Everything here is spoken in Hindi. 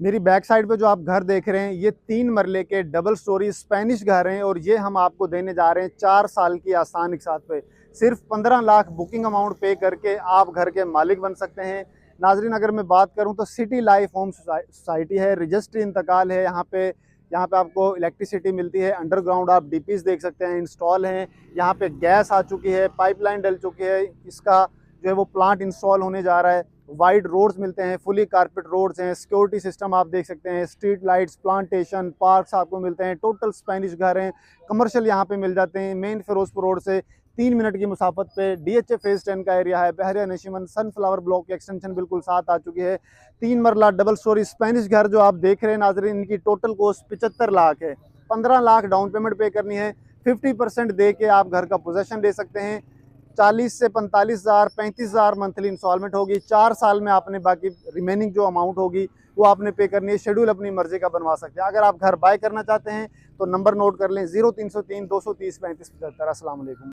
मेरी बैक साइड पे जो आप घर देख रहे हैं ये 3 मरले के डबल स्टोरी स्पेनिश घर हैं और ये हम आपको देने जा रहे हैं 4 साल की आसान किस्त पे। सिर्फ 15 लाख बुकिंग अमाउंट पे करके आप घर के मालिक बन सकते हैं। नाजरीन, अगर मैं बात करूं तो सिटी लाइफ होम सोसाइटी है, रजिस्ट्री इंतकाल है। यहाँ पे आपको इलेक्ट्रिसिटी मिलती है, अंडरग्राउंड आप डीपीज देख सकते हैं इंस्टॉल हैं। यहाँ पे गैस आ चुकी है, पाइपलाइन डल चुकी है, इसका जो है वो प्लांट इंस्टॉल होने जा रहा है। वाइड रोड्स मिलते हैं, फुली कारपेट रोड्स हैं, सिक्योरिटी सिस्टम आप देख सकते हैं, स्ट्रीट लाइट्स, प्लांटेशन, पार्क्स आपको मिलते हैं। टोटल स्पेनिश घर हैं, कमर्शियल यहाँ पे मिल जाते हैं। मेन फिरोजपुर रोड से 3 मिनट की मुसाफत पे डीएचए फेज 10 का एरिया है। बहरिया नशीमन सनफ्लावर ब्लॉक की एक्सटेंशन बिल्कुल साथ आ चुकी है। 3 मरला डबल स्टोरी स्पेनिश घर जो आप देख रहे हैं नाजरीन, इनकी टोटल कॉस्ट 75 लाख है। 15 लाख डाउन पेमेंट पे करनी है, 50% दे के आप घर का पोजेशन ले सकते हैं। 40 से 45 हज़ार 35 हज़ार मंथली इंस्टॉलमेंट होगी। 4 साल में आपने बाकी रिमेनिंग जो अमाउंट होगी वो आपने पे करनी है। शेड्यूल अपनी मर्जी का बनवा सकते हैं। अगर आप घर बाय करना चाहते हैं तो नंबर नोट कर लें 0303 230 3575। अस्सलाम वालेकुम।